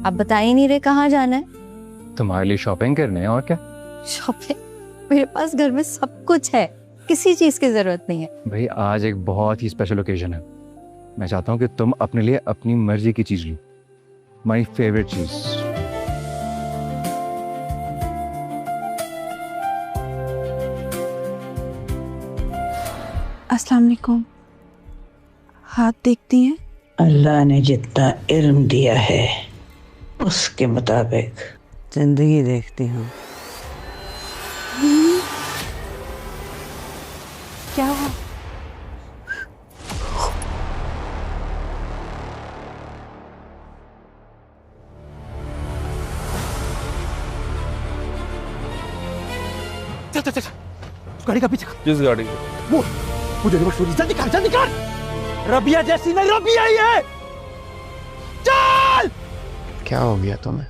आप बता ही नहीं रहे कहाँ जाना है। तुम्हारे लिए शॉपिंग करने हैं और क्या। शॉपिंग? मेरे पास घर में सब कुछ है, किसी चीज की जरूरत नहीं है। भाई आज एक बहुत ही स्पेशल ओकेजन है, मैं चाहता हूँ कि तुम अपने लिए अपनी मर्जी की चीज लो, माई फेवरेट चीज। अस्सलाम वालेकुम। हाथ देखती हैं? अल्लाह ने जितना इल्म दिया है उसके मुताबिक जिंदगी देखती हूँ। क्या हुआ? चल चल चल गाड़ी का पीछे। किस गाड़ी को? वो डिलीवर स्टोरी, जल्दी कर जल्दी कर। रबिया जैसी नहीं, रबिया ही है। चल। क्या हो गया तुम्हें?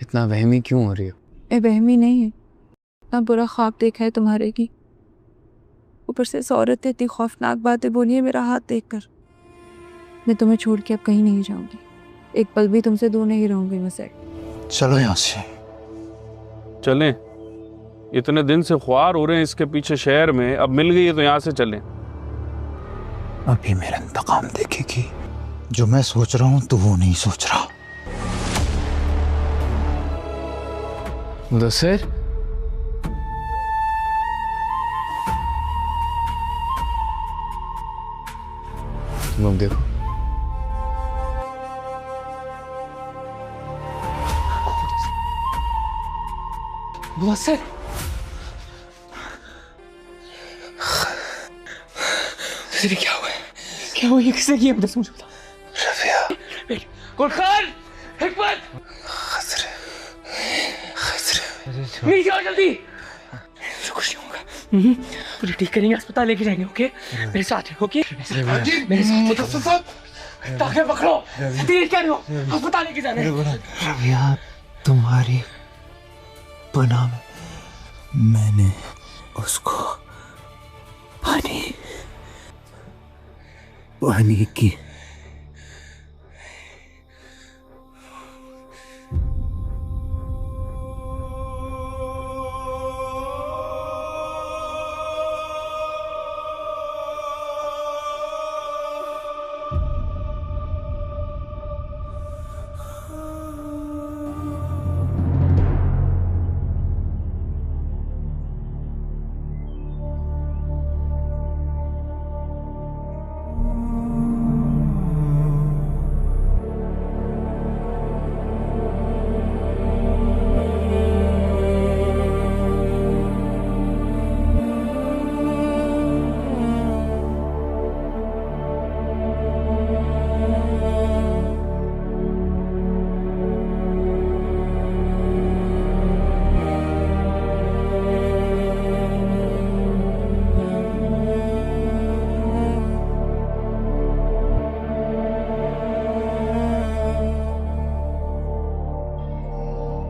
इतना वहमी क्यों हो रही हो? मैं वहमी नहीं है, इतना बुरा ख्वाब देखा है तुम्हारे की। ऊपर से इस औरत ने इतनी खौफनाक बातें बोली है मेरा हाथ देखकर। मैं तुम्हें छोड़ के अब कहीं नहीं जाऊंगी, एक पल भी तुमसे दूर नहीं रहूंगी मैं से। चलो यहाँ से चलें? इतने दिन से ख्वार हो रहे हैं इसके पीछे शहर में, अब मिल गई है तो यहाँ से चलें। अभी मेरा इंतकाम देखेगी। जो मैं सोच रहा हूँ तो वो नहीं सोच रहा। मुदस्सिर, तुम अब देखो। मुदस्सिर, क्या हुआ है? क्या हुआ? ये किसने किया? मुझे बता। रबिया, गुलखान, हिकमत, खतरे नीचे आओ जल्दी। कुछ नहीं होगा, पूरी ठीक करेंगे, अस्पताल लेके जाएंगे। ओके, मेरे साथ है। ओके, मेरे साथ। मुदस्सिर साहब, ताकि पकड़ो। तेज क्या रहे हो? अस्पताल लेके जाना है। रबिया, तुम्हारी पनाह में मैंने उसको पानी की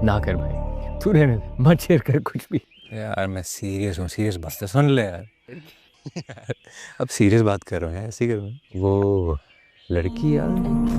ना कर भाई, तू रहने दे, मत शेयर कर कुछ भी। यार मैं सीरियस हूँ, सीरियस बात तो सुन ले यार। अब सीरियस बात कर रहा हूँ यार, ऐसे कर रहा हूँ। वो लड़की यार,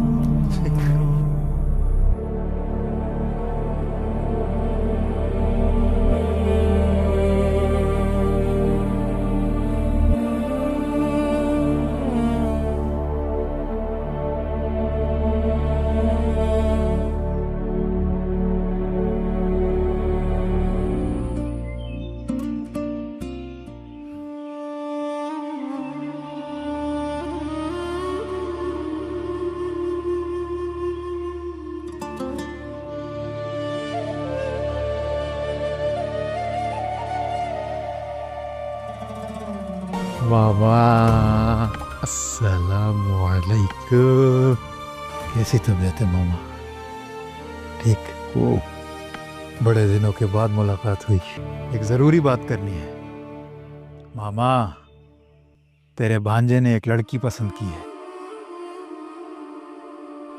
मामा, अस्सलामु अलैकुम। कैसी तबीयत है मामा? ठीक। वो बड़े दिनों के बाद मुलाकात हुई, एक ज़रूरी बात करनी है। मामा, तेरे भांजे ने एक लड़की पसंद की है।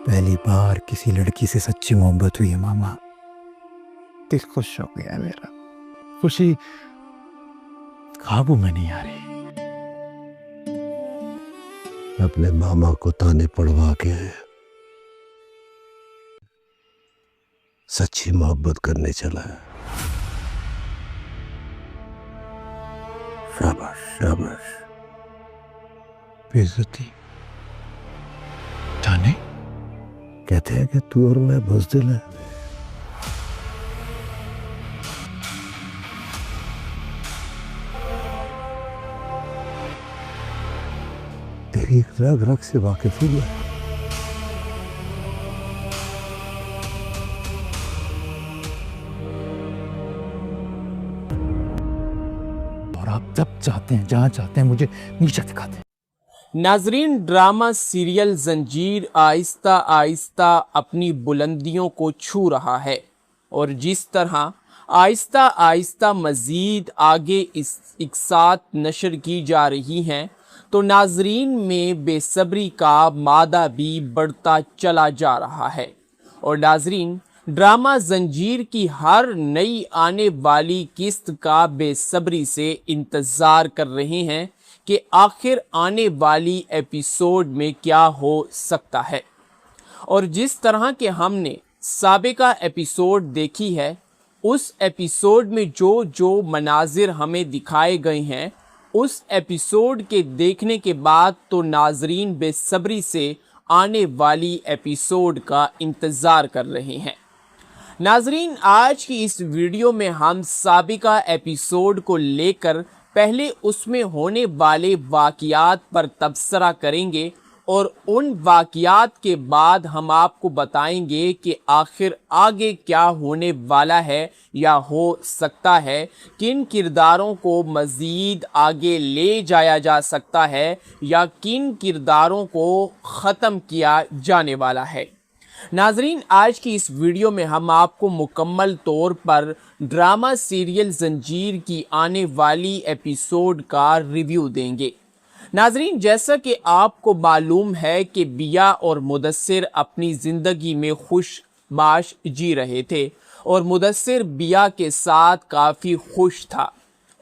पहली बार किसी लड़की से सच्ची मोहब्बत हुई है मामा। दिल खुश हो गया मेरा, खुशी काबू में नहीं आ रही। अपने मामा को ताने पड़वा के सच्ची मोहब्बत करने चला है। शाबाश शाबाश। बेइज्जती जाने कहते हैं कि तू और मैं बुज़दिल है। तेरी रग रग से वाकिफ हूँ मैं। और आप जब चाहते हैं, जहां चाहते हैं, मुझे नीचे दिखाते हैं। नाजरीन, ड्रामा सीरियल जंजीर आहिस्ता आहिस्ता अपनी बुलंदियों को छू रहा है और जिस तरह आहिस्ता आहिस्ता मज़ीद आगे इस इकसात नशर की जा रही हैं, तो नाजरीन में बेसब्री का मादा भी बढ़ता चला जा रहा है। और नाजरीन, ड्रामा जंजीर की हर नई आने वाली किस्त का बेसब्री से इंतज़ार कर रहे हैं कि आखिर आने वाली एपिसोड में क्या हो सकता है। और जिस तरह के हमने साबिका एपिसोड देखी है, उस एपिसोड में जो जो मनाजिर हमें दिखाए गए हैं, उस एपिसोड के देखने के बाद तो नाजरीन बेसब्री से आने वाली एपिसोड का इंतज़ार कर रहे हैं। नाजरीन, आज की इस वीडियो में हम साबिका एपिसोड को लेकर पहले उसमें होने वाले वाक़ियात पर तबसरा करेंगे और उन वाक़ियात के बाद हम आपको बताएंगे कि आखिर आगे क्या होने वाला है या हो सकता है, किन किरदारों को मज़ीद आगे ले जाया जा सकता है या किन किरदारों को ख़त्म किया जाने वाला है। नाजरीन, आज की इस वीडियो में हम आपको मुकम्मल तौर पर ड्रामा सीरियल जंजीर की आने वाली एपिसोड का रिव्यू देंगे। नाजरीन, जैसा कि आपको मालूम है कि बिया और मुदस्सिर अपनी ज़िंदगी में खुश बाश जी रहे थे और मुदस्सिर बिया के साथ काफ़ी खुश था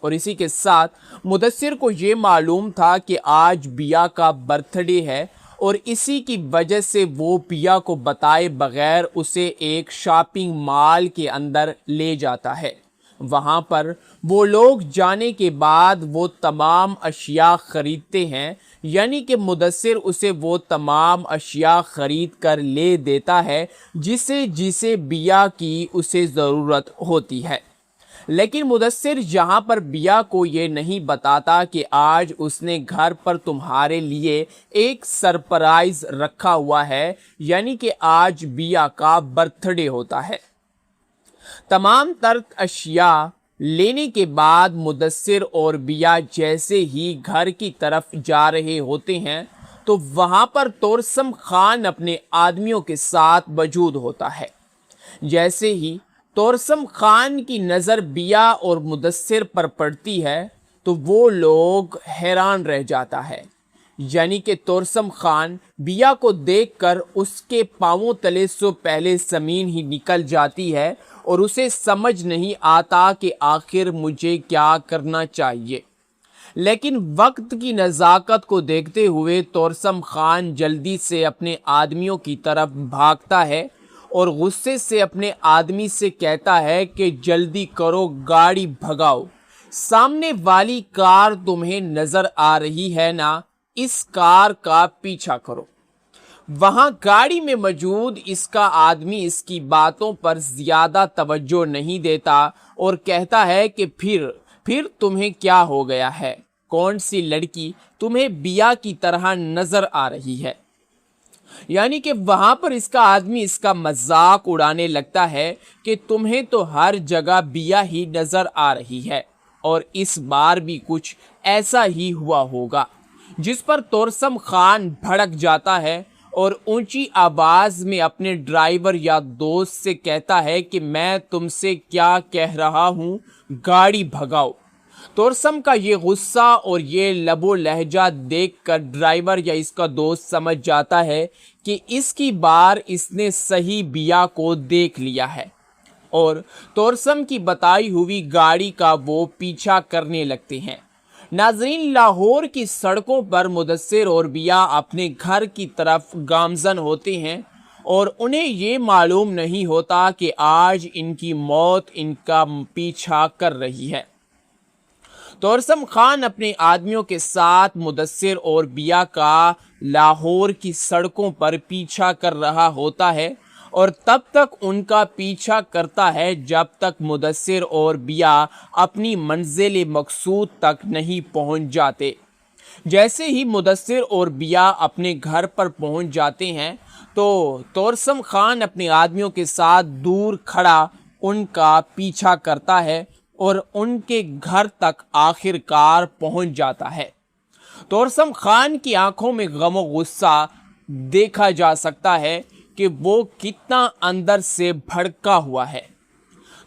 और इसी के साथ मुदस्सिर को ये मालूम था कि आज बिया का बर्थडे है और इसी की वजह से वो बिया को बताए बगैर उसे एक शॉपिंग मॉल के अंदर ले जाता है। वहाँ पर वो लोग जाने के बाद वो तमाम अशिया ख़रीदते हैं, यानी कि मुदस्सिर उसे वो तमाम अशिया ख़रीद कर ले देता है जिसे बिया की उसे ज़रूरत होती है। लेकिन मुदस्सिर यहाँ पर बिया को ये नहीं बताता कि आज उसने घर पर तुम्हारे लिए एक सरप्राइज़ रखा हुआ है, यानी कि आज बिया का बर्थडे होता है। तमाम तर्क अशिया लेने के बाद मुदस्सिर और बिया जैसे ही घर की तरफ जा रहे होते हैं तो वहाँ पर तोरसम खान अपने आदमियों के साथ मौजूद होता है। जैसे ही तोरसम खान की नज़र बिया और मुदस्सिर पर पड़ती है तो वो लोग हैरान रह जाता है, यानी कि तोरसम खान बिया को देखकर उसके पाँवों तले से पहले ज़मीन ही निकल जाती है और उसे समझ नहीं आता कि आखिर मुझे क्या करना चाहिए। लेकिन वक्त की नज़ाकत को देखते हुए तोरसम खान जल्दी से अपने आदमियों की तरफ भागता है और गुस्से से अपने आदमी से कहता है कि जल्दी करो, गाड़ी भगाओ, सामने वाली कार तुम्हें नज़र आ रही है ना, इस कार का पीछा करो। वहाँ गाड़ी में मौजूद इसका आदमी इसकी बातों पर ज़्यादा तवज्जो नहीं देता और कहता है कि फिर तुम्हें क्या हो गया है, कौन सी लड़की तुम्हें बिया की तरह नज़र आ रही है। यानी कि वहाँ पर इसका आदमी इसका मजाक उड़ाने लगता है कि तुम्हें तो हर जगह बिया ही नज़र आ रही है और इस बार भी कुछ ऐसा ही हुआ होगा। जिस पर तोरसम खान भड़क जाता है और ऊंची आवाज़ में अपने ड्राइवर या दोस्त से कहता है कि मैं तुमसे क्या कह रहा हूँ, गाड़ी भगाओ। तोरसम का ये गुस्सा और ये लबो लहजा देखकर ड्राइवर या इसका दोस्त समझ जाता है कि इसकी बार इसने सही बिया को देख लिया है और तोरसम की बताई हुई गाड़ी का वो पीछा करने लगते हैं। नाजरीन, लाहौर की सड़कों पर मुदस्सिर और बिया अपने घर की तरफ गामजन होते हैं اور انہیں یہ معلوم نہیں ہوتا کہ آج ان کی موت ان کا پیچھا کر رہی ہے۔ توسم خان اپنے آدمیوں کے ساتھ مدثر اور بیا کا لاہور کی سڑکوں پر پیچھا کر رہا ہوتا ہے اور تب تک ان کا پیچھا کرتا ہے جب تک مدثر اور بیا اپنی منزل مقصود تک نہیں پہنچ جاتے۔ جیسے ہی مدثر اور بیا اپنے گھر پر پہنچ جاتے ہیں تو توسم خان اپنے آدمیوں کے ساتھ دور کھڑا ان کا پیچھا کرتا ہے اور ان کے گھر تک آخر کار پہنچ جاتا ہے۔ توسم خان کی آنکھوں میں غم و غصہ دیکھا جا سکتا ہے کہ وہ کتنا اندر سے بھڑکا ہوا ہے۔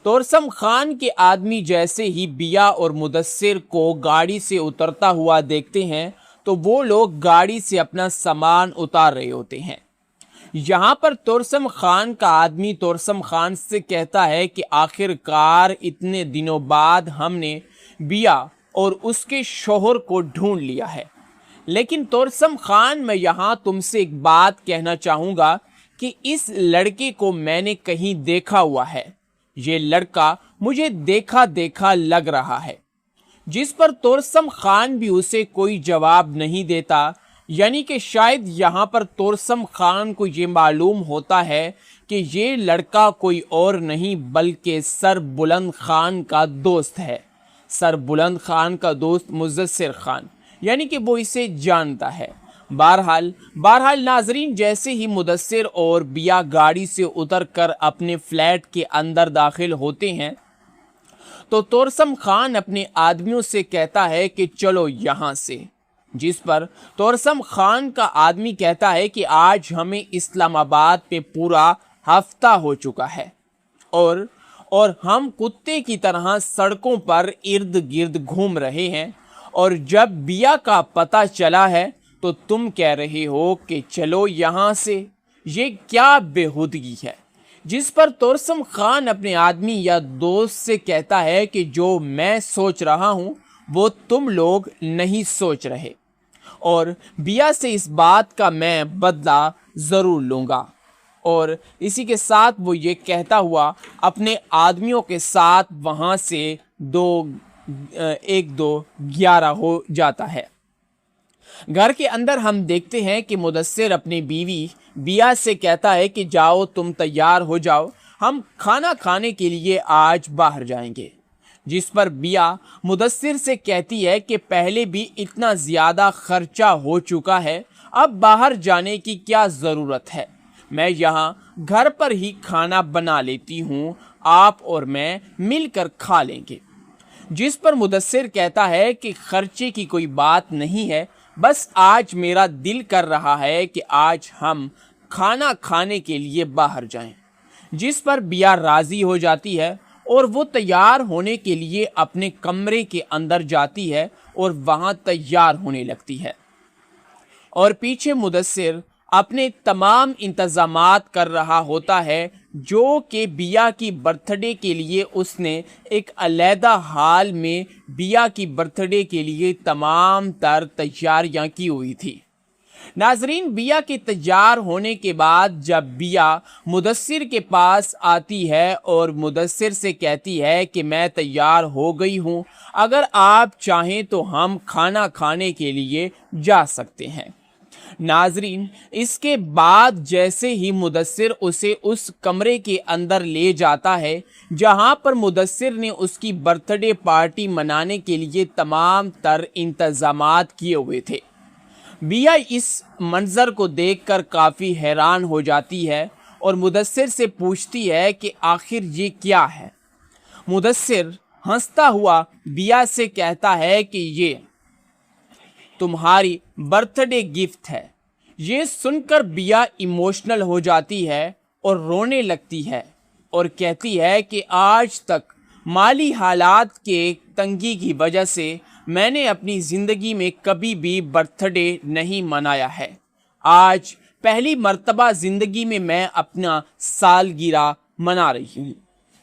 توسم خان کے آدمی جیسے ہی بیا اور مدثر کو گاڑی سے اترتا ہوا دیکھتے ہیں تو وہ لوگ گاڑی سے اپنا سامان اتار رہے ہوتے ہیں۔ یہاں پر توسم خان کا آدمی توسم خان سے کہتا ہے کہ آخر کار اتنے دنوں بعد ہم نے بیا اور اس کے شوہر کو ڈھونڈ لیا ہے، لیکن توسم خان میں یہاں تم سے ایک بات کہنا چاہوں گا کہ اس لڑکے کو میں نے کہیں دیکھا ہوا ہے، یہ لڑکا مجھے دیکھا دیکھا لگ رہا ہے۔ جس پر توسم خان بھی اسے کوئی جواب نہیں دیتا، یعنی کہ شاید یہاں پر توسم خان کو یہ معلوم ہوتا ہے کہ یہ لڑکا کوئی اور نہیں بلکہ سر بلند خان کا دوست ہے۔ سر بلند خان کا دوست مدثر خان، یعنی کہ وہ اسے جانتا ہے۔ بہرحال ناظرین، جیسے ہی مدثر اور بیا گاڑی سے اتر کر اپنے فلیٹ کے اندر داخل ہوتے ہیں تو توسم خان اپنے آدمیوں سے کہتا ہے کہ چلو یہاں سے، جس پر توسم خان کا آدمی کہتا ہے کہ آج ہمیں اسلام آباد پہ پورا ہفتہ ہو چکا ہے اور ہم کتے کی طرح سڑکوں پر ارد گرد گھوم رہے ہیں، اور جب بیا کا پتہ چلا ہے تو تم کہہ رہے ہو کہ چلو یہاں سے، یہ کیا بےہودگی ہے۔ جس پر توسم خان اپنے آدمی یا دوست سے کہتا ہے کہ جو میں سوچ رہا ہوں وہ تم لوگ نہیں سوچ رہے، اور بیا سے اس بات کا میں بدلہ ضرور لوں گا۔ اور اسی کے ساتھ وہ یہ کہتا ہوا اپنے آدمیوں کے ساتھ وہاں سے 11 ہو جاتا ہے۔ گھر کے اندر ہم دیکھتے ہیں کہ مدثر اپنی بیوی بیا سے کہتا ہے کہ جاؤ تم تیار ہو جاؤ، ہم کھانا کھانے کے لیے آج باہر جائیں گے۔ جس پر بیا مدثر سے کہتی ہے کہ پہلے بھی اتنا زیادہ خرچہ ہو چکا ہے، اب باہر جانے کی کیا ضرورت ہے، میں یہاں گھر پر ہی کھانا بنا لیتی ہوں، آپ اور میں مل کر کھا لیں گے۔ جس پر مدثر کہتا ہے کہ خرچے کی کوئی بات نہیں ہے، بس آج میرا دل کر رہا ہے کہ آج ہم کھانا کھانے کے لیے باہر جائیں۔ جس پر بیا راضی ہو جاتی ہے اور وہ تیار ہونے کے لیے اپنے کمرے کے اندر جاتی ہے اور وہاں تیار ہونے لگتی ہے، اور پیچھے مدثر اپنے تمام انتظامات کر رہا ہوتا ہے جو کہ بیا کی برتھ ڈے کے لیے اس نے ایک علیحدہ حال میں بیا کی برتھ ڈے کے لیے تمام تر تیاریاں کی ہوئی تھی۔ ناظرین، بیا کے تیار ہونے کے بعد جب بیا مدثر کے پاس آتی ہے اور مدثر سے کہتی ہے کہ میں تیار ہو گئی ہوں، اگر آپ چاہیں تو ہم کھانا کھانے کے لیے جا سکتے ہیں۔ ناظرین، اس کے بعد جیسے ہی مدثر اسے اس کمرے کے اندر لے جاتا ہے جہاں پر مدثر نے اس کی برتھ ڈے پارٹی منانے کے لیے تمام تر انتظامات کیے ہوئے تھے، بیا اس منظر کو دیکھ کر کافی حیران ہو جاتی ہے اور مدثر سے پوچھتی ہے کہ آخر یہ کیا ہے۔ مدثر ہنستا ہوا بیا سے کہتا ہے کہ یہ تمہاری برتھ ڈے گفٹ ہے۔ یہ سن کر بیا ایموشنل ہو جاتی ہے اور رونے لگتی ہے اور کہتی ہے کہ آج تک مالی حالات کے تنگی کی وجہ سے میں نے اپنی زندگی میں کبھی بھی برتھ ڈے نہیں منایا ہے، آج پہلی مرتبہ زندگی میں اپنا سالگرہ منا رہی ہوں۔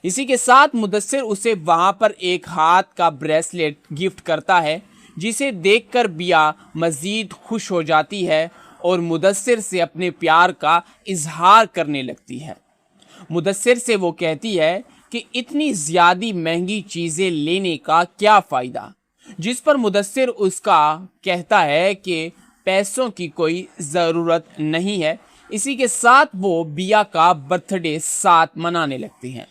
اسی کے ساتھ مدثر اسے وہاں پر ایک ہاتھ کا بریسلیٹ گفٹ کرتا ہے جسے دیکھ کر بیا مزید خوش ہو جاتی ہے اور مدثر سے اپنے پیار کا اظہار کرنے لگتی ہے۔ مدثر سے وہ کہتی ہے کہ اتنی زیادہ مہنگی چیزیں لینے کا کیا فائدہ، جس پر مدثر اس کا کہتا ہے کہ پیسوں کی کوئی ضرورت نہیں ہے۔ اسی کے ساتھ وہ بیا کا برتھ ڈے ساتھ منانے لگتی ہیں۔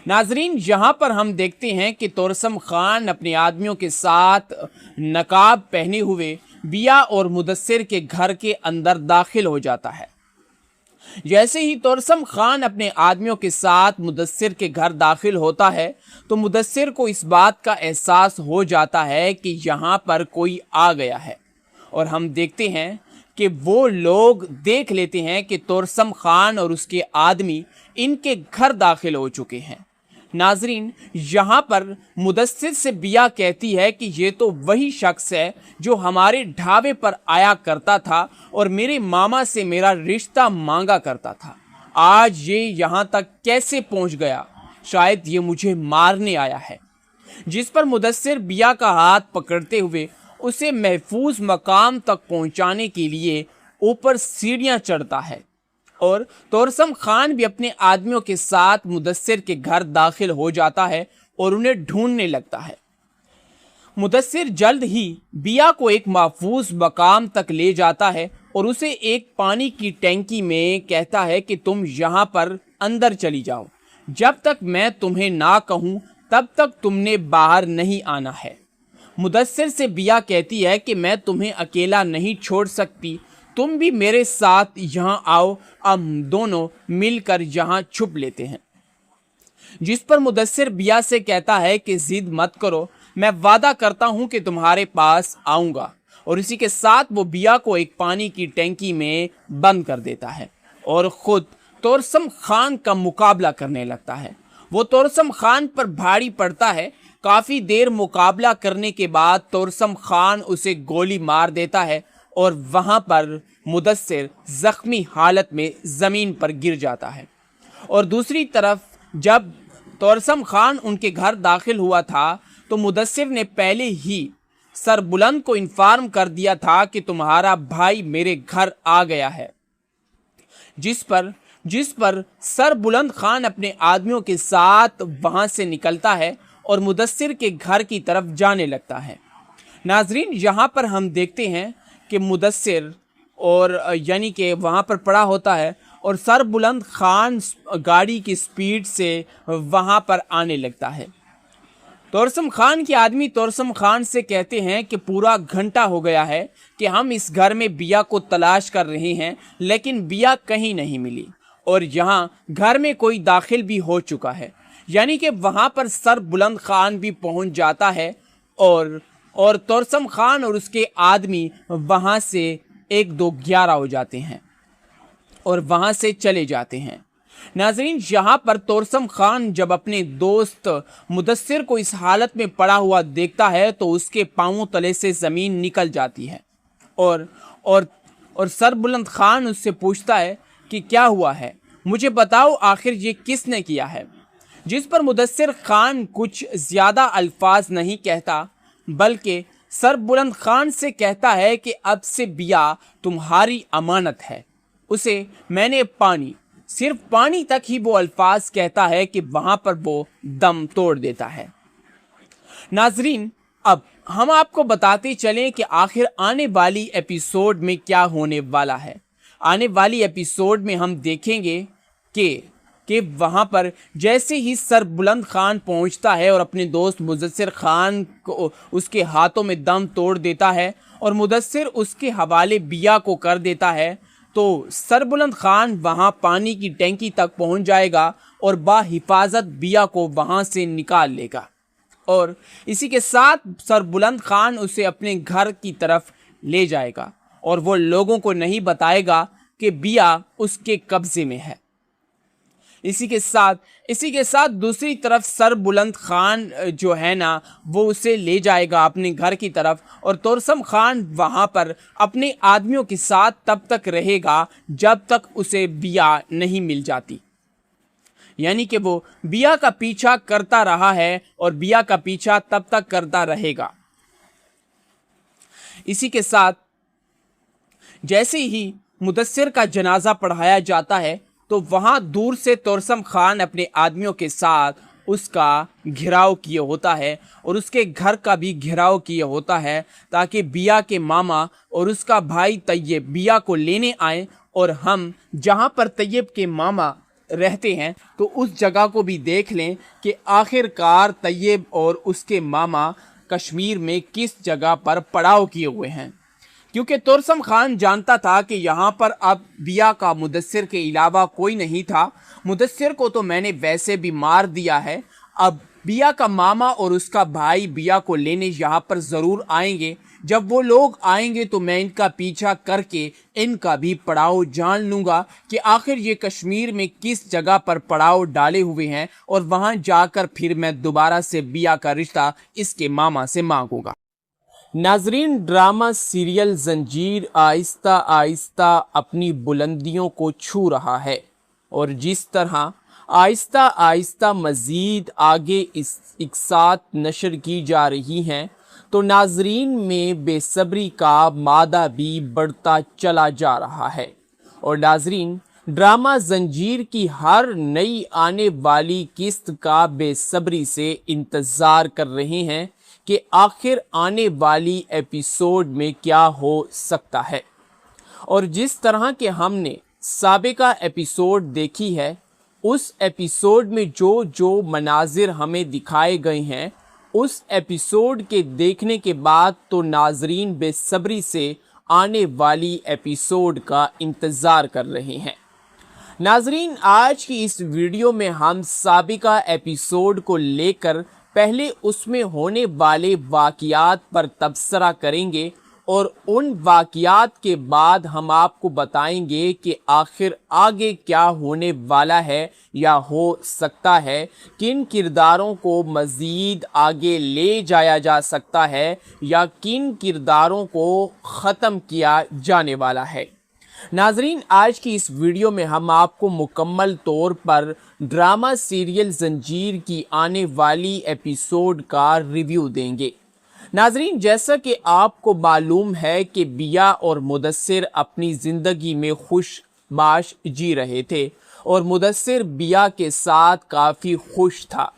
ناظرین، یہاں پر ہم دیکھتے ہیں کہ توسم خان اپنے آدمیوں کے ساتھ نقاب پہنے ہوئے بیا اور مدثر کے گھر کے اندر داخل ہو جاتا ہے۔ جیسے ہی توسم خان اپنے آدمیوں کے ساتھ مدثر کے گھر داخل ہوتا ہے تو مدثر کو اس بات کا احساس ہو جاتا ہے کہ یہاں پر کوئی آ گیا ہے، اور ہم دیکھتے ہیں کہ وہ لوگ دیکھ لیتے ہیں کہ توسم خان اور اس کے آدمی ان کے گھر داخل ہو چکے ہیں۔ ناظرین، یہاں پر مدثر سے بیا کہتی ہے کہ یہ تو وہی شخص ہے جو ہمارے ڈھابے پر آیا کرتا تھا اور میرے ماما سے میرا رشتہ مانگا کرتا تھا۔ آج یہ یہاں تک کیسے پہنچ گیا؟ شاید یہ مجھے مارنے آیا ہے۔ جس پر مدثر بیا کا ہاتھ پکڑتے ہوئے اسے محفوظ مقام تک پہنچانے کے لیے اوپر سیڑھیاں چڑھتا ہے، اور توسم خان بھی اپنے آدمیوں کے ساتھ مدثر کے گھر داخل ہو جاتا ہے اور انہیں ڈھونڈنے لگتا ہے۔ مدثر جلد ہی بیا کو ایک محفوظ مقام تک لے جاتا ہے اور اسے ایک پانی کی ٹینکی میں کہتا ہے کہ تم یہاں پر اندر چلی جاؤ، جب تک میں تمہیں نہ کہوں تب تک تم نے باہر نہیں آنا ہے۔ مدثر سے بیا کہتی ہے کہ میں تمہیں اکیلا نہیں چھوڑ سکتی، تم بھی میرے ساتھ یہاں آؤ، ہم دونوں مل کر یہاں چھپ لیتے ہیں۔ جس پر مدثر بیا سے کہتا ہے کہ ضد مت کرو، میں وعدہ کرتا ہوں کہ تمہارے پاس آؤں گا، اور اسی کے ساتھ وہ بیا کو ایک پانی کی ٹینکی میں بند کر دیتا ہے اور خود توسم خان کا مقابلہ کرنے لگتا ہے۔ وہ توسم خان پر بھاری پڑتا ہے۔ کافی دیر مقابلہ کرنے کے بعد توسم خان اسے گولی مار دیتا ہے اور وہاں پر مدثر زخمی حالت میں زمین پر گر جاتا ہے۔ اور دوسری طرف جب توسم خان ان کے گھر داخل ہوا تھا تو مدثر نے پہلے ہی سربلند کو انفارم کر دیا تھا کہ تمہارا بھائی میرے گھر آ گیا ہے، جس پر سربلند خان اپنے آدمیوں کے ساتھ وہاں سے نکلتا ہے اور مدثر کے گھر کی طرف جانے لگتا ہے۔ ناظرین، یہاں پر ہم دیکھتے ہیں کہ مدثر اور یعنی کہ وہاں پر پڑا ہوتا ہے اور سربلند خان گاڑی کی سپیڈ سے وہاں پر آنے لگتا ہے۔ توسم خان کے آدمی توسم خان سے کہتے ہیں کہ پورا گھنٹہ ہو گیا ہے کہ ہم اس گھر میں بیا کو تلاش کر رہے ہیں، لیکن بیا کہیں نہیں ملی، اور یہاں گھر میں کوئی داخل بھی ہو چکا ہے۔ یعنی کہ وہاں پر سربلند خان بھی پہنچ جاتا ہے اور توسم خان اور اس کے آدمی وہاں سے 1-2-11 ہو جاتے ہیں اور وہاں سے چلے جاتے ہیں۔ ناظرین، یہاں پر توسم خان جب اپنے دوست مدثر کو اس حالت میں پڑا ہوا دیکھتا ہے تو اس کے پاؤں تلے سے زمین نکل جاتی ہے، اور سربلند خان اس سے پوچھتا ہے کہ کیا ہوا ہے، مجھے بتاؤ آخر یہ کس نے کیا ہے۔ جس پر مدثر خان کچھ زیادہ الفاظ نہیں کہتا، بلکہ سربلند خان سے کہتا ہے کہ اب سے بیا تمہاری امانت ہے، اسے میں نے صرف پانی تک ہی وہ الفاظ کہتا ہے کہ وہاں پر وہ دم توڑ دیتا ہے۔ ناظرین، اب ہم آپ کو بتاتے چلیں کہ آخر آنے والی ایپیسوڈ میں کیا ہونے والا ہے۔ آنے والی ایپیسوڈ میں ہم دیکھیں گے کہ وہاں پر جیسے ہی سربلند خان پہنچتا ہے اور اپنے دوست مدثر خان کو اس کے ہاتھوں میں دم توڑ دیتا ہے اور مدثر اس کے حوالے بیا کو کر دیتا ہے، تو سربلند خان وہاں پانی کی ٹینکی تک پہنچ جائے گا اور بحفاظت بیا کو وہاں سے نکال لے گا، اور اسی کے ساتھ سربلند خان اسے اپنے گھر کی طرف لے جائے گا اور وہ لوگوں کو نہیں بتائے گا کہ بیا اس کے قبضے میں ہے۔ اسی کے ساتھ دوسری طرف سربلند خان جو ہے نا وہ اسے لے جائے گا اپنے گھر کی طرف، اور توسم خان وہاں پر اپنے آدمیوں کے ساتھ تب تک رہے گا جب تک اسے بیا نہیں مل جاتی۔ یعنی کہ وہ بیا کا پیچھا کرتا رہا ہے اور بیا کا پیچھا تب تک کرتا رہے گا۔ اسی کے ساتھ जैसे ही मुदस्सिर का जनाजा पढ़ाया जाता है तो वहाँ दूर से तोरसम खान अपने आदमियों के साथ उसका घेराव किए होता है और उसके घर का भी घेराव किए होता है ताकि बिया के मामा और उसका भाई तैयब बिया को लेने आए और हम जहाँ पर तैयब के मामा रहते हैं तो उस जगह को भी देख लें कि आखिरकार तैयब और उसके मामा कश्मीर में किस जगह पर पड़ाव किए हुए हैं। क्योंकि तोरसम खान जानता था कि यहाँ पर अब बिया का मुदस्सिर के अलावा कोई नहीं था। मुदस्सिर को तो मैंने वैसे भी मार दिया है, अब बिया का मामा और उसका भाई बिया को लेने यहाँ पर ज़रूर आएंगे। जब वो लोग आएंगे तो मैं इनका पीछा करके इनका भी पड़ाव जान लूँगा कि आखिर ये कश्मीर में किस जगह पर पड़ाव डाले हुए हैं और वहाँ जाकर फिर मैं दोबारा से बिया का रिश्ता इसके मामा से मांगूंगा। नाजरीन, ड्रामा सीरियल जंजीर आहिस्ता आहिस्ता अपनी बुलंदियों को छू रहा है और जिस तरह आहिस्ता आहिस्ता मज़ीद आगे इस इकसात नशर की जा रही हैं तो नाजरीन में बेसब्री का मादा भी बढ़ता चला जा रहा है। और नाजरीन, ड्रामा जंजीर की हर नई आने वाली किस्त का बेसब्री से इंतज़ार कर रहे हैं कि आखिर आने वाली एपिसोड में क्या हो सकता है। और जिस तरह के हमने साबिका एपिसोड देखी है उस एपिसोड में जो जो मनाजिर हमें दिखाए गए हैं उस एपिसोड के देखने के बाद तो नाजरीन बेसब्री से आने वाली एपिसोड का इंतज़ार कर रहे हैं। नाजरीन, आज की इस वीडियो में हम साबिका एपिसोड को लेकर पहले उसमें होने वाले वाक़ियात पर तबसरा करेंगे और उन वाक़ियात के बाद हम आपको बताएंगे कि आखिर आगे क्या होने वाला है या हो सकता है, किन किरदारों को मज़ीद आगे ले जाया जा सकता है या किन किरदारों को ख़त्म किया जाने वाला है। नाजरीन, आज की इस वीडियो में हम आपको मुकम्मल तौर पर ड्रामा सीरियल जंजीर की आने वाली एपिसोड का रिव्यू देंगे। नाजरीन, जैसा कि आपको मालूम है कि बिया और मुदस्सिर अपनी ज़िंदगी में खुशबाश जी रहे थे और मुदस्सिर बिया के साथ काफ़ी खुश था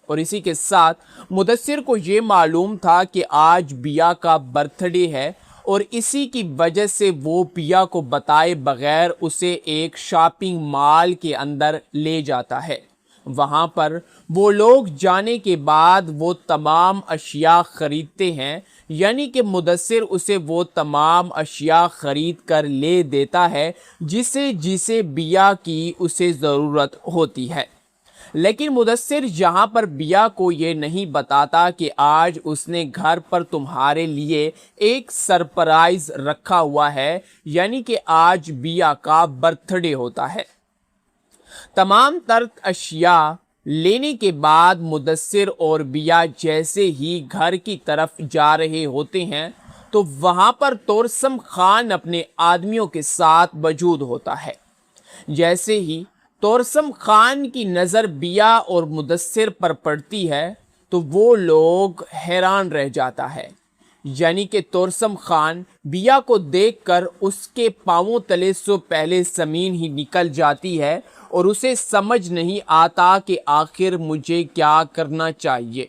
और इसी के साथ मुदस्सिर को ये मालूम था कि आज बिया का बर्थडे है और इसी की वजह से वो बिया को बताए बगैर उसे एक शॉपिंग मॉल के अंदर ले जाता है। वहाँ पर वो लोग जाने के बाद वो तमाम अशिया ख़रीदते हैं, यानी कि मुदस्सिर उसे वो तमाम अशिया ख़रीद कर ले देता है जिसे बिया की उसे ज़रूरत होती है। लेकिन मुदस्सिर यहाँ पर बिया को ये नहीं बताता कि आज उसने घर पर तुम्हारे लिए एक सरप्राइज़ रखा हुआ है, यानी कि आज बिया का बर्थडे होता है। तमाम तर्क अशिया लेने के बाद मुदस्सिर और बिया जैसे ही घर की तरफ जा रहे होते हैं तो वहाँ पर तोरसम खान अपने आदमियों के साथ मौजूद होता है। जैसे ही तोरसम खान की नज़र बिया और मुदस्सिर पर पड़ती है तो वो लोग हैरान रह जाता है, यानी कि तोरसम खान बिया को देखकर उसके पाँवों तले से पहले ज़मीन ही निकल जाती है और उसे समझ नहीं आता कि आखिर मुझे क्या करना चाहिए।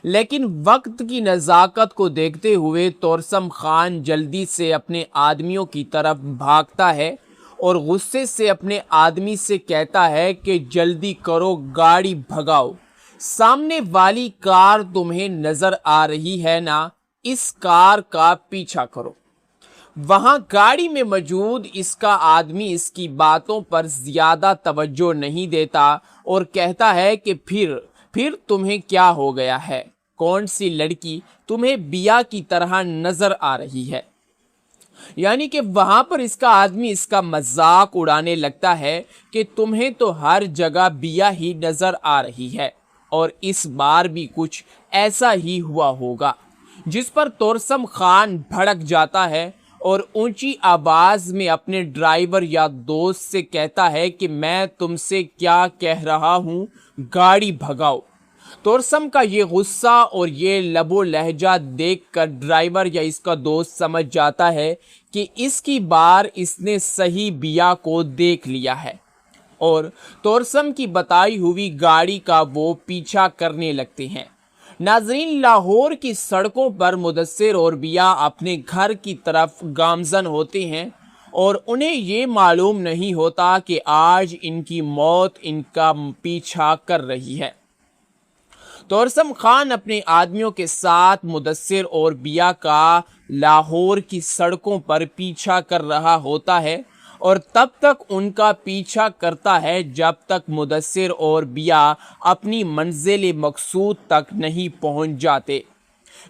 लेकिन वक्त की नज़ाकत को देखते हुए तोरसम खान जल्दी से अपने आदमियों की तरफ भागता है और गुस्से से अपने आदमी से कहता है कि जल्दी करो, गाड़ी भगाओ, सामने वाली कार तुम्हें नज़र आ रही है ना, इस कार का पीछा करो। वहाँ गाड़ी में मौजूद इसका आदमी इसकी बातों पर ज़्यादा तवज्जो नहीं देता और कहता है कि फिर तुम्हें क्या हो गया है, कौन सी लड़की तुम्हें बिया की तरह नज़र आ रही है। यानी कि वहाँ पर इसका आदमी इसका मजाक उड़ाने लगता है कि तुम्हें तो हर जगह बिया ही नज़र आ रही है और इस बार भी कुछ ऐसा ही हुआ होगा। जिस पर तोरसम खान भड़क जाता है और ऊंची आवाज़ में अपने ड्राइवर या दोस्त से कहता है कि मैं तुमसे क्या कह रहा हूँ, गाड़ी भगाओ। तोरसम का ये गुस्सा और ये लबो लहजा देखकर ड्राइवर या इसका दोस्त समझ जाता है कि इसकी बार इसने सही बिया को देख लिया है और तोरसम की बताई हुई गाड़ी का वो पीछा करने लगते हैं। नाजरीन, लाहौर की सड़कों पर मुदस्सिर और बिया अपने घर की तरफ गामजन होते हैं और उन्हें ये मालूम नहीं होता कि आज इनकी मौत इनका पीछा कर रही है। तोरसम खान अपने आदमियों के साथ मुदस्सिर और बिया का लाहौर की सड़कों पर पीछा कर रहा होता है और तब तक उनका पीछा करता है जब तक मुदस्सिर और बिया अपनी मंजिल मकसूद तक नहीं पहुंच जाते।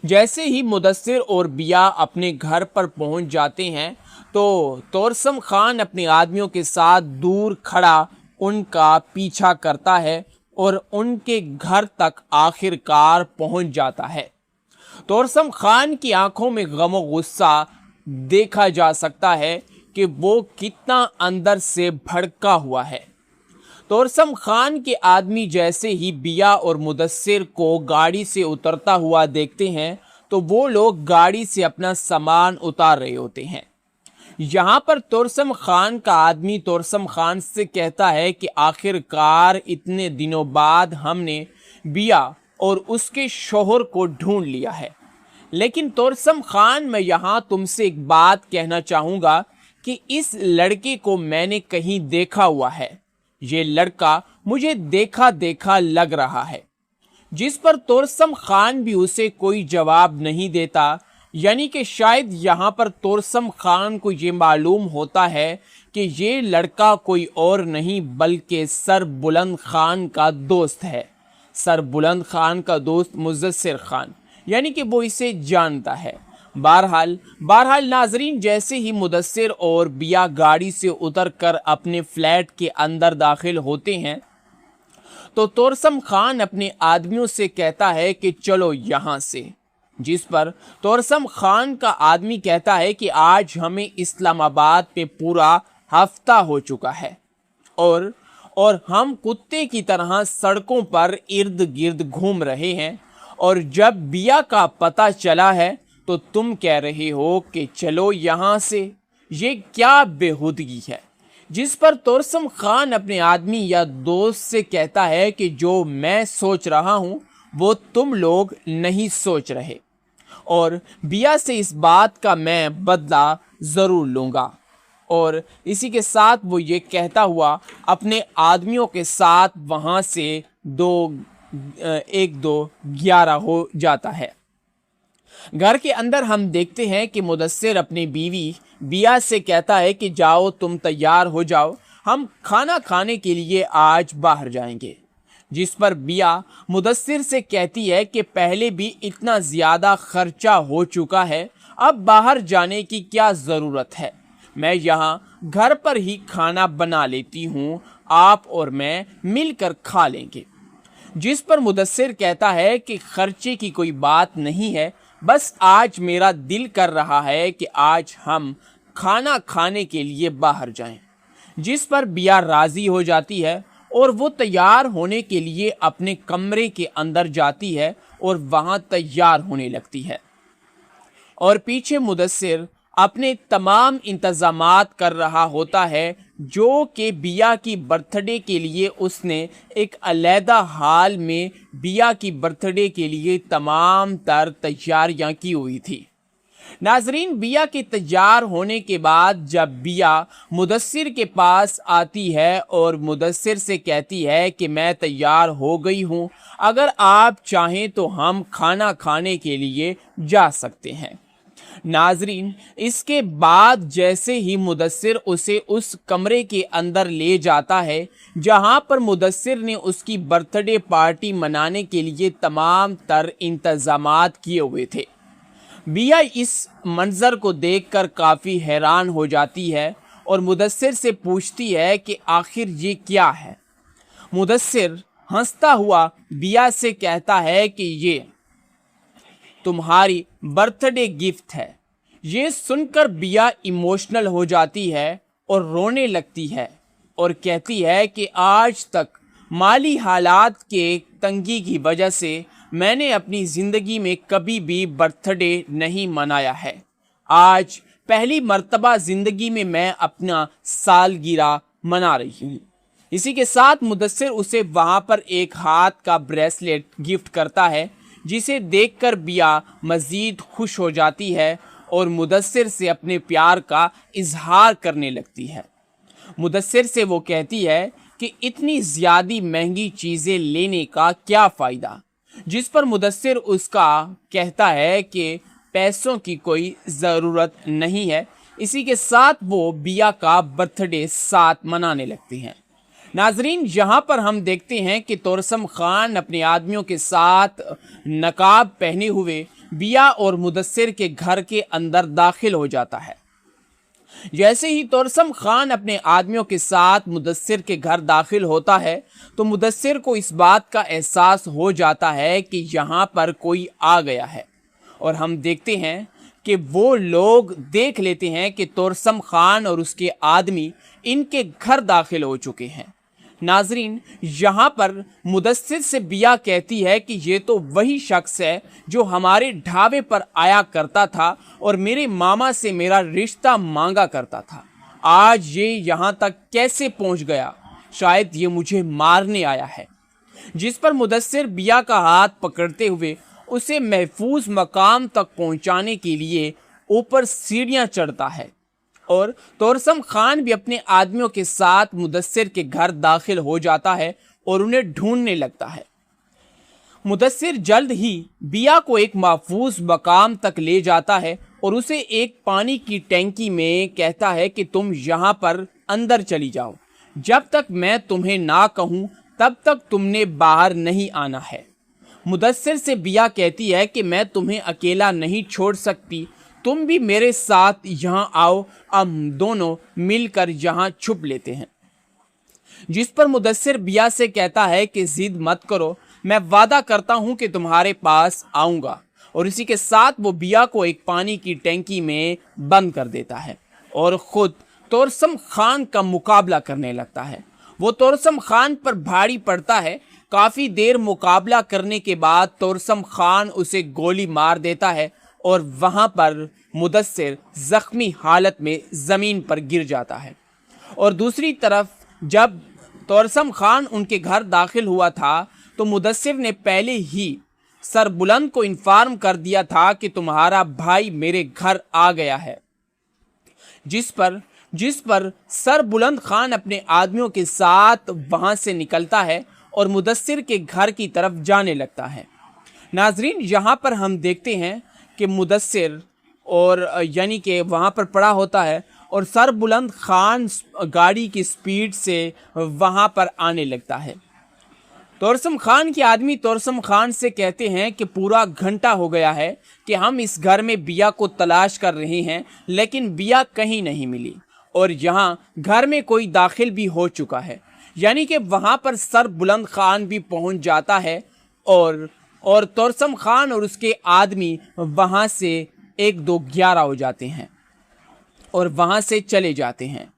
जैसे ही मुदस्सिर और बिया अपने घर पर पहुंच जाते हैं तो तोरसम खान अपने आदमियों के साथ दूर खड़ा उनका पीछा करता है और उनके घर तक आखिरकार पहुंच जाता है। तोरसम खान की आंखों में गम और गुस्सा देखा जा सकता है कि वो कितना अंदर से भड़का हुआ है। तोरसम खान के आदमी जैसे ही बिया और मुदस्सिर को गाड़ी से उतरता हुआ देखते हैं तो वो लोग गाड़ी से अपना सामान उतार रहे होते हैं। यहाँ पर तोरसम खान का आदमी तोरसम खान से कहता है कि आखिरकार इतने दिनों बाद हमने बिया और उसके शोहर को ढूंढ लिया है। लेकिन तोरसम खान, मैं यहाँ तुमसे एक बात कहना चाहूँगा कि इस लड़के को मैंने कहीं देखा हुआ है। ये लड़का मुझे देखा देखा लग रहा है। जिस पर तोरसम खान भी उसे कोई जवाब नहीं देता। यानी कि शायद यहाँ पर तोरसम खान को ये मालूम होता है कि ये लड़का कोई और नहीं बल्कि सर बुलंद खान का दोस्त है। सर बुलंद खान का दोस्त मुदस्सिर खान, यानी कि वो इसे जानता है। बहरहाल नाजरीन, जैसे ही मुदस्सिर और बिया गाड़ी से उतरकर अपने फ्लैट के अंदर दाखिल होते हैं तो तोरसम खान अपने आदमियों से कहता है कि चलो यहाँ से। जिस पर तोरसम खान का आदमी कहता है कि आज हमें इस्लामाबाद पे पूरा हफ्ता हो चुका है और हम कुत्ते की तरह सड़कों पर इर्द गिर्द घूम रहे हैं और जब बिया का पता चला है तो तुम कह रहे हो कि चलो यहाँ से। ये क्या बेहूदगी है। जिस पर तोरसम खान अपने आदमी या दोस्त से कहता है कि जो मैं सोच रहा हूँ वो तुम लोग नहीं सोच रहे और बिया से इस बात का मैं बदला ज़रूर लूँगा। और इसी के साथ वो ये कहता हुआ अपने आदमियों के साथ वहाँ से 11 हो जाता है। घर के अंदर हम देखते हैं कि मुदस्सिर अपनी बीवी बिया से कहता है कि जाओ, तुम तैयार हो जाओ, हम खाना खाने के लिए आज बाहर जाएंगे। जिस पर बिया मुदस्सिर से कहती है कि पहले भी इतना ज़्यादा खर्चा हो चुका है, अब बाहर जाने की क्या ज़रूरत है। मैं यहाँ घर पर ही खाना बना लेती हूँ, आप और मैं मिलकर खा लेंगे। जिस पर मुदस्सिर कहता है कि खर्चे की कोई बात नहीं है, बस आज मेरा दिल कर रहा है कि आज हम खाना खाने के लिए बाहर जाएं। जिस पर बिया राज़ी हो जाती है और वो तैयार होने के लिए अपने कमरे के अंदर जाती है और वहाँ तैयार होने लगती है और पीछे मुदस्सिर अपने तमाम इंतज़ामात कर रहा होता है जो कि बिया की बर्थडे के लिए उसने एक अलहदा हाल में बिया की बर्थडे के लिए तमाम तर तैयारियां की हुई थी। नाजरीन, बिया के तैयार होने के बाद जब बिया मुदस्सिर के पास आती है और मुदस्सिर से कहती है कि मैं तैयार हो गई हूँ, अगर आप चाहें तो हम खाना खाने के लिए जा सकते हैं। नाजरीन, इसके बाद जैसे ही मुदस्सिर उसे उस कमरे के अंदर ले जाता है जहां पर मुदस्सिर ने उसकी बर्थडे पार्टी मनाने के लिए तमाम तर इंतज़ामात किए हुए थे, बिया इस मंज़र को देखकर काफ़ी हैरान हो जाती है और मुदस्सिर से पूछती है कि आखिर ये क्या है। मुदस्सिर हंसता हुआ बिया से कहता है कि ये तुम्हारी बर्थडे गिफ्ट है। ये सुनकर बिया इमोशनल हो जाती है और रोने लगती है और कहती है कि आज तक माली हालात के तंगी की वजह से मैंने अपनी ज़िंदगी में कभी भी बर्थडे नहीं मनाया है। आज पहली मर्तबा ज़िंदगी में मैं अपना सालगिरह मना रही हूँ। इसी के साथ मुदस्सिर उसे वहाँ पर एक हाथ का ब्रेसलेट गिफ्ट करता है, जिसे देखकर बिया मज़ीद खुश हो जाती है और मुदस्सिर से अपने प्यार का इजहार करने लगती है। मुदस्सिर से वो कहती है कि इतनी ज़्यादा महंगी चीज़ें लेने का क्या फ़ायदा, जिस पर मुदस्सिर उसका कहता है कि पैसों की कोई ज़रूरत नहीं है। इसी के साथ वो बिया का बर्थडे साथ मनाने लगती हैं। नाजरीन, यहाँ पर हम देखते हैं कि तोरसम खान अपने आदमियों के साथ नकाब पहने हुए बिया और मुदस्सिर के घर के अंदर दाखिल हो जाता है। जैसे ही तोरसम खान अपने आदमियों के साथ मुदस्सिर के घर दाखिल होता है तो मुदस्सिर को इस बात का एहसास हो जाता है कि यहाँ पर कोई आ गया है, और हम देखते हैं कि वो लोग देख लेते हैं कि तोरसम खान और उसके आदमी इनके घर दाखिल हो चुके हैं। नाजरीन, यहाँ पर मुदस्सिर से बिया कहती है कि ये तो वही शख्स है जो हमारे ढाबे पर आया करता था और मेरे मामा से मेरा रिश्ता मांगा करता था। आज ये यहाँ तक कैसे पहुँच गया? शायद ये मुझे मारने आया है। जिस पर मुदस्सिर बिया का हाथ पकड़ते हुए उसे महफूज मकाम तक पहुँचाने के लिए ऊपर सीढ़ियाँ चढ़ता है, और तोरसम खान भी अपने आदमियों के साथ मुदस्सिर के घर दाखिल हो जाता है और उन्हें ढूंढने लगता है। मुदस्सिर जल्द ही बिया को एक महफूज मकाम तक ले जाता है और उसे एक पानी की टैंकी में कहता है कि तुम यहाँ पर अंदर चली जाओ, जब तक मैं तुम्हें ना कहूँ तब तक तुमने बाहर नहीं आना है। मुदस्सिर से बिया कहती है कि मैं तुम्हें अकेला नहीं छोड़ सकती, तुम भी मेरे साथ यहाँ आओ, हम दोनों मिलकर यहाँ छुप लेते हैं। जिस पर मुदस्सिर बिया से कहता है कि जिद मत करो, मैं वादा करता हूँ कि तुम्हारे पास आऊँगा, और इसी के साथ वो बिया को एक पानी की टैंकी में बंद कर देता है और ख़ुद तोरसम खान का मुकाबला करने लगता है। वो तोरसम खान पर भारी पड़ता है। काफ़ी देर मुकाबला करने के बाद तोरसम खान उसे गोली मार देता है और वहाँ पर मुदस्सिर ज़ख्मी हालत में ज़मीन पर गिर जाता है। और दूसरी तरफ जब तोरसम खान उनके घर दाखिल हुआ था तो मुदस्सिर ने पहले ही सरबुलंद को इन्फॉर्म कर दिया था कि तुम्हारा भाई मेरे घर आ गया है। जिस पर सरबुलंद खान अपने आदमियों के साथ वहाँ से निकलता है और मुदस्सिर के घर की तरफ जाने लगता है। नाजरीन, यहाँ पर हम देखते हैं कि मुदस्सिर और यानी कि वहाँ पर पड़ा होता है और सरबुलंद खान गाड़ी की स्पीड से वहाँ पर आने लगता है। तोरसम खान के आदमी तोरसम खान से कहते हैं कि पूरा घंटा हो गया है कि हम इस घर में बिया को तलाश कर रहे हैं, लेकिन बिया कहीं नहीं मिली और यहाँ घर में कोई दाखिल भी हो चुका है। यानी कि वहाँ पर सरबुलंद खान भी पहुँच जाता है और तोरसम खान और उसके आदमी वहाँ से 1-2-11 हो जाते हैं और वहाँ से चले जाते हैं।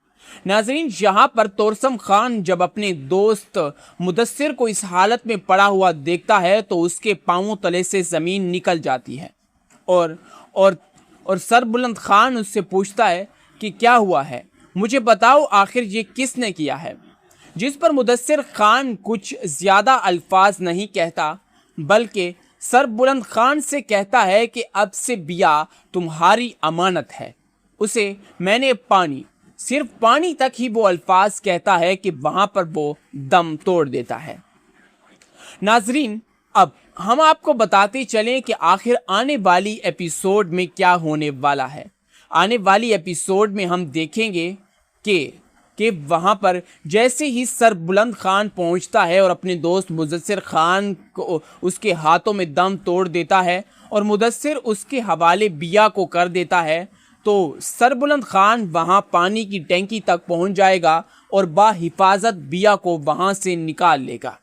नाज़रीन, यहाँ पर तोरसम खान जब अपने दोस्त मुदस्सिर को इस हालत में पड़ा हुआ देखता है तो उसके पाँवों तले से ज़मीन निकल जाती है और सरबुलंद खान उससे पूछता है कि क्या हुआ है, मुझे बताओ आखिर ये किसने किया है। जिस पर मुदस्सिर खान कुछ ज़्यादा अल्फाज नहीं कहता, बल्कि सरबुलंद खान से कहता है कि अब से बिया तुम्हारी अमानत है। उसे मैंने सिर्फ पानी तक ही वो अल्फाज कहता है कि वहाँ पर वो दम तोड़ देता है। नाजरीन, अब हम आपको बताते चलें कि आखिर आने वाली एपिसोड में क्या होने वाला है। आने वाली एपिसोड में हम देखेंगे कि वहाँ पर जैसे ही सरबुलंद खान पहुँचता है और अपने दोस्त मुदस्सिर खान को उसके हाथों में दम तोड़ देता है और मुदस्सिर उसके हवाले बिया को कर देता है, तो सरबुलंद खान वहाँ पानी की टैंकी तक पहुँच जाएगा और बाहिफाजत बिया को वहाँ से निकाल लेगा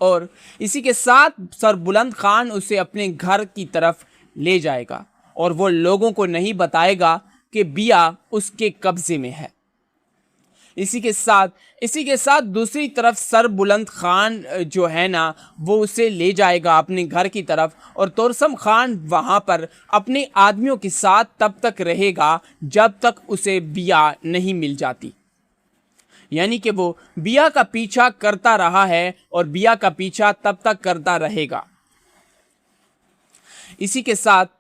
और इसी के साथ सरबुलंद खान उसे अपने घर की तरफ ले जाएगा और वो लोगों को नहीं बताएगा कि बिया उसके कब्ज़े में है। اسی کے ساتھ دوسری طرف سر بلند خان جو ہے نا وہ اسے لے جائے گا اپنے گھر کی طرف، اور تورسم خان وہاں پر اپنے آدمیوں کے ساتھ تب تک رہے گا جب تک اسے بیا نہیں مل جاتی. یعنی کہ وہ بیا کا پیچھا کرتا رہا ہے اور بیا کا پیچھا تب تک کرتا رہے گا. اسی کے ساتھ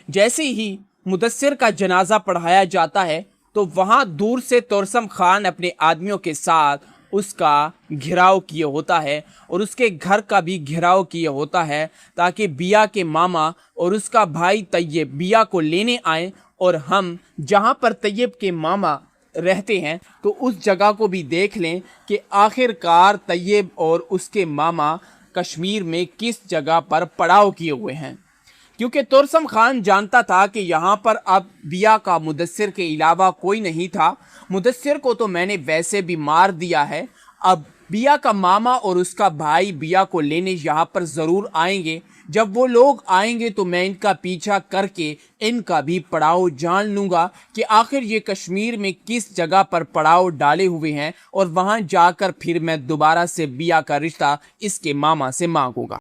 جیسے ہی مدثر کا جنازہ پڑھایا جاتا ہے تو وہاں دور سے تورسم خان اپنے آدمیوں کے ساتھ اس کا گھیراؤ کیے ہوتا ہے اور اس کے گھر کا بھی گھیراؤ کیے ہوتا ہے تاکہ بیا کے ماما اور اس کا بھائی طیب بیا کو لینے آئیں، اور ہم جہاں پر طیب کے ماما رہتے ہیں تو اس جگہ کو بھی دیکھ لیں کہ آخر کار طیب اور اس کے ماما کشمیر میں کس جگہ پر پڑاؤ کیے ہوئے ہیں. کیونکہ تورسم خان جانتا تھا کہ یہاں پر اب بیا کا مدثر کے علاوہ کوئی نہیں تھا. مدثر کو تو میں نے ویسے بھی مار دیا ہے، اب بیا کا ماما اور اس کا بھائی بیا کو لینے یہاں پر ضرور آئیں گے. جب وہ لوگ آئیں گے تو میں ان کا پیچھا کر کے ان کا بھی پڑاؤ جان لوں گا کہ آخر یہ کشمیر میں کس جگہ پر پڑاؤ ڈالے ہوئے ہیں، اور وہاں جا کر پھر میں دوبارہ سے بیا کا رشتہ اس کے ماما سے مانگوں گا.